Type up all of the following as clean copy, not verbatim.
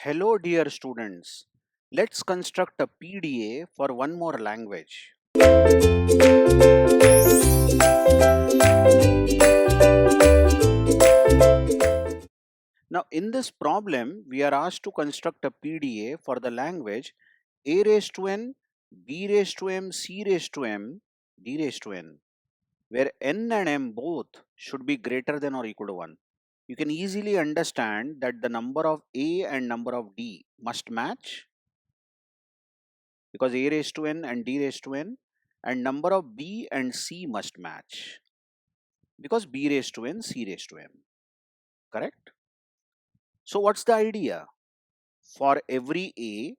Hello dear students, let's construct a PDA for one more language. Now in this problem, we are asked to construct a PDA for the language A raised to n, B raised to m, C raised to m, D raised to n, where n and m both should be greater than or equal to 1. You can easily understand that the number of A and number of D must match because A raised to n and D raised to n, and number of B and C must match because B raised to n, C raised to m. Correct? So what's the idea? For every A,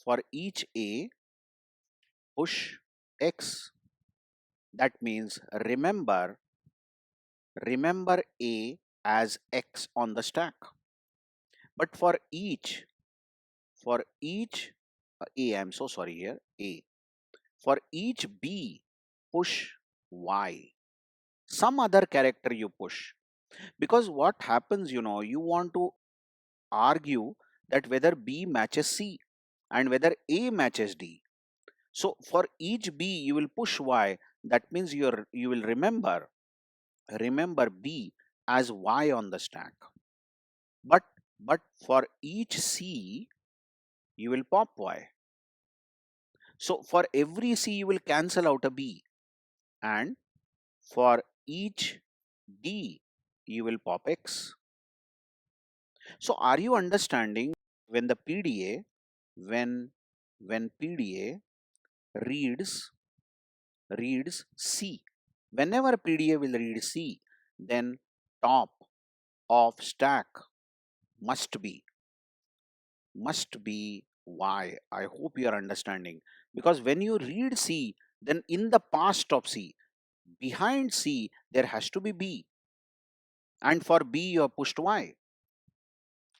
for each A, push X. That means remember A as X on the stack. But for each A, I'm so sorry here, A. For each B, push Y. Some other character you push. Because what happens, you want to argue that whether B matches C and whether A matches D. So for each B, you will push Y. That means you will remember B as Y on the stack. But for each C, you will pop Y. So for every C, you will cancel out a B, and for each D, you will pop X. So are you understanding when the PDA, when PDA reads C, whenever PDA will read C, then top of stack must be Y. I hope you are understanding, because when you read C, then in the past of C, behind C, there has to be B, and for B you have pushed Y.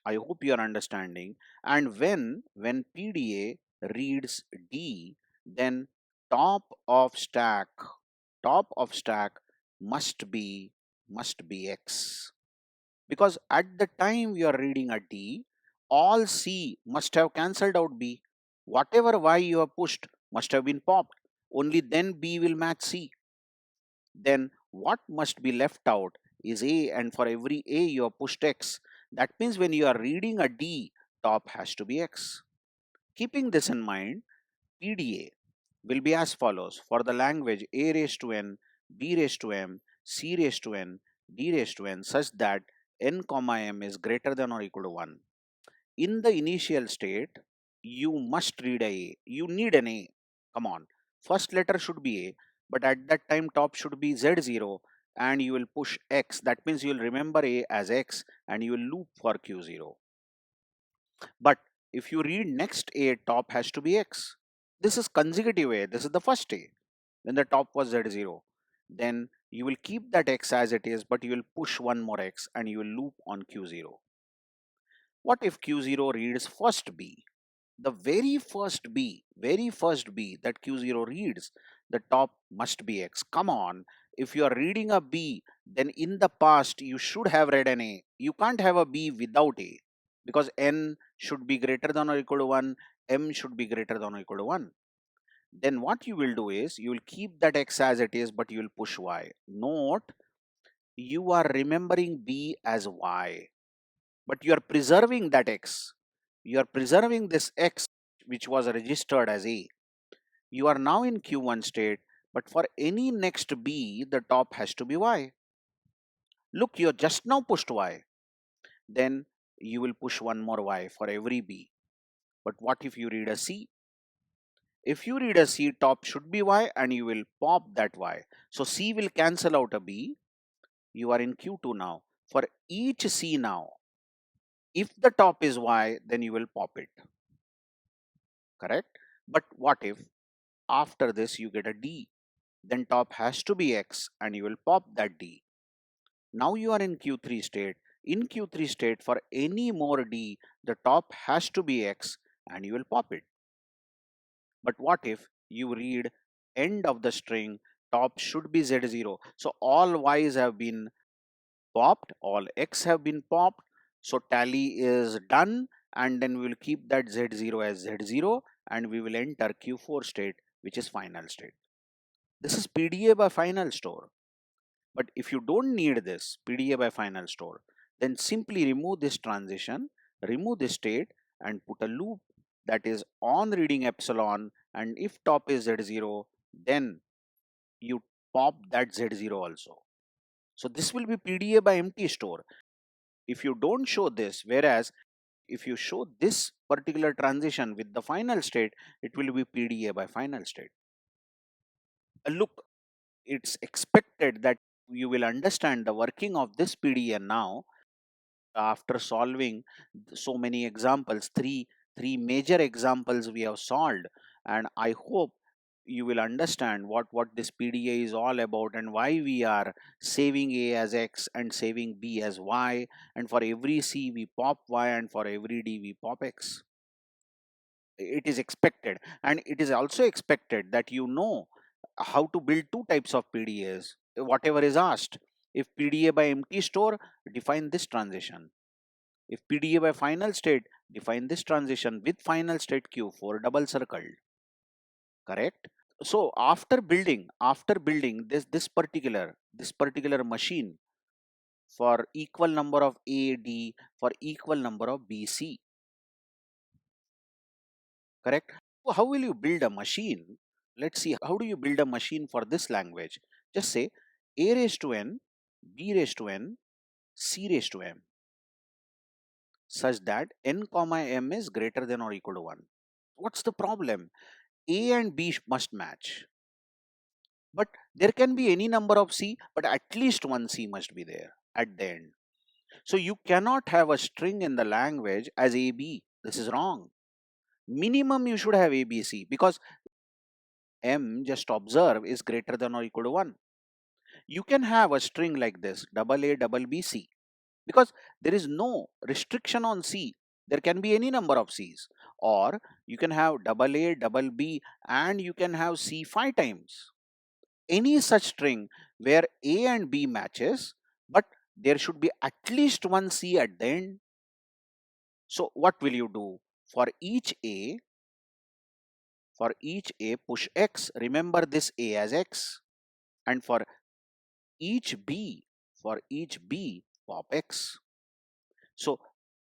I hope you are understanding. And when PDA reads D, then top of stack must be X, because at the time we are reading a D, all C must have cancelled out B. Whatever Y you have pushed must have been popped. Only then B will match C. Then what must be left out is A, and for every A you have pushed X. That means when you are reading a D, top has to be X. Keeping this in mind, PDA will be as follows for the language A raised to n, B raised to m, C raised to n, D raised to n, such that n comma m is greater than or equal to 1. In the initial state, you must read A. You need an A. Come on. First letter should be A, but at that time top should be Z0, and you will push X. That means you will remember A as X and you will loop for Q0. But if you read next A, top has to be X. This is consecutive A. This is the first A. When the top was Z0. Then you will keep that X as it is, but you will push one more X and you will loop on Q0. What if Q0 reads first B? The very first B that Q0 reads, the top must be X. Come on, if you are reading a B, then in the past you should have read an A. You can't have a B without A, because n should be greater than or equal to 1, m should be greater than or equal to 1. Then what you will do is, you will keep that X as it is, but you will push Y. Note, you are remembering B as Y, but you are preserving that X. You are preserving this X which was registered as A. You are now in Q1 state, but for any next B, the top has to be Y. Look, you just now pushed Y. Then you will push one more Y for every B. But what if you read a C? If you read a C, top should be Y and you will pop that Y. So C will cancel out a B. You are in Q2 now. For each C now, if the top is Y, then you will pop it. Correct? But what if after this you get a D? Then top has to be X and you will pop that D. Now you are in Q3 state. In Q3 state, for any more D, the top has to be X and you will pop it. But what if you read end of the string, top should be Z0. So all Y's have been popped, all X have been popped. So tally is done and then we will keep that Z0 as Z0, and we will enter Q4 state, which is final state. This is PDA by final store. But if you don't need this PDA by final store, then simply remove this transition, remove this state, and put a loop that is on reading epsilon, and if top is Z0, then you pop that Z0 also. So this will be PDA by empty store. If you don't show this, whereas if you show this particular transition with the final state, it will be PDA by final state. Look, it's expected that you will understand the working of this PDA now after solving so many examples. Three major examples we have solved, and I hope you will understand what this PDA is all about and why we are saving A as X and saving B as Y, and for every C we pop Y and for every D we pop X. It is expected, and it is also expected that you know how to build two types of PDAs, whatever is asked. If PDA by empty store, define this transition. If PDA by final state, define this transition with final state Q4 double circled. Correct? So after building this particular machine for equal number of A, D, for equal number of B, C. Correct? So how will you build a machine? Let's see, how do you build a machine for this language? Just say A raised to N, B raised to N, C raised to M, such that N comma M is greater than or equal to 1. What's the problem? A and B must match. But there can be any number of C, but at least one C must be there at the end. So you cannot have a string in the language as AB. This is wrong. Minimum you should have ABC, because M, just observe, is greater than or equal to 1. You can have a string like this, double A double B C, because there is no restriction on C. There can be any number of C's, or you can have double A double B and you can have C 5 times. Any such string where A and B matches, but there should be at least one C at the end. So what will you do? For each A, push X. Remember this A as X. And for each B, pop X. So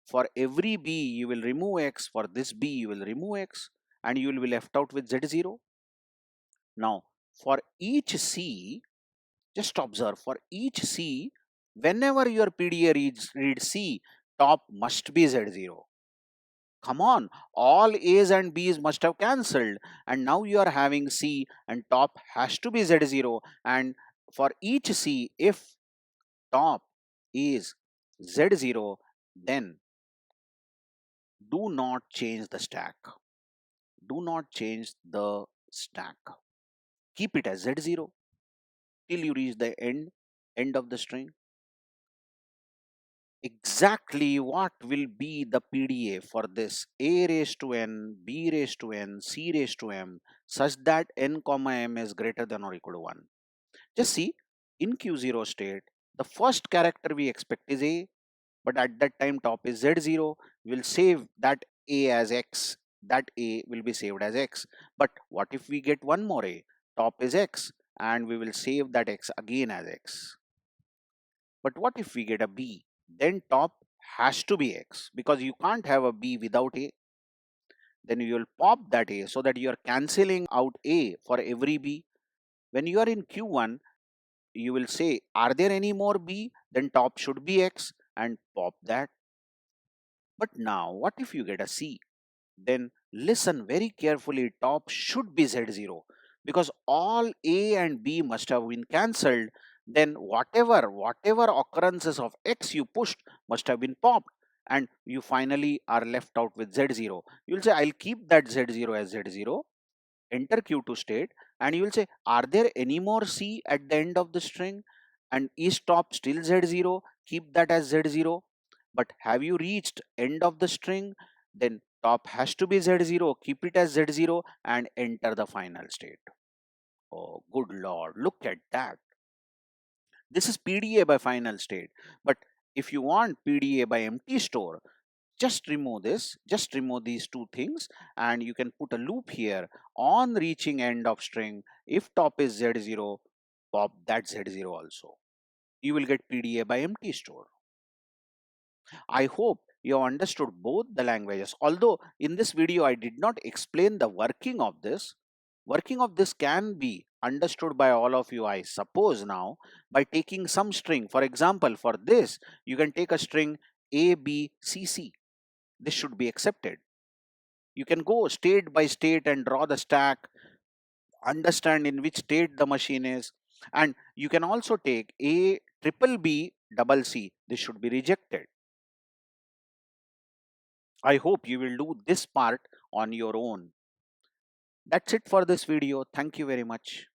for every B you will remove X, for this B you will remove X, and you will be left out with Z0. Now for each C, just observe, for each C, whenever your PDA reads C, top must be Z0. Come on, all A's and B's must have cancelled, and now you are having C and top has to be Z0. And for each C, if top is Z0, then do not change the stack. Do not change the stack. Keep it as Z0 till you reach the end of the string. Exactly what will be the PDA for this A raised to N, B raised to N, C raised to M, such that N comma M is greater than or equal to 1. Just see, in Q0 state, the first character we expect is A, but at that time top is Z0. We will save that A as X. That A will be saved as X. But what if we get one more A? Top is X, and we will save that X again as X. But what if we get a B? Then top has to be X, because you can't have a B without A. Then you will pop that A so that you are cancelling out A for every B. When you are in Q1, you will say, are there any more B? Then top should be X, and pop that. But now what if you get a C? Then listen very carefully, top should be Z0, because all A and B must have been cancelled. Then whatever occurrences of X you pushed must have been popped, and you finally are left out with Z0. You will say, I'll keep that Z0 as Z0, enter Q2 state, and you will say, are there any more C at the end of the string? And is top still Z0? Keep that as Z0. But have you reached end of the string? Then top has to be Z0, keep it as Z0, and enter the final state. Oh, good lord, look at that. This is PDA by final state. But if you want PDA by empty store, Just remove this, just remove these two things, and you can put a loop here on reaching end of string. If top is Z0, pop that Z0 also. You will get PDA by empty store. I hope you have understood both the languages. Although in this video I did not explain the working of this. Working of this can be understood by all of you, I suppose, now by taking some string. For example, for this, you can take a string A, B, C, C. This should be accepted. You can go state by state and draw the stack, understand in which state the machine is. And you can also take A, triple B, double C. This should be rejected. I hope you will do this part on your own. That's it for this video. Thank you very much.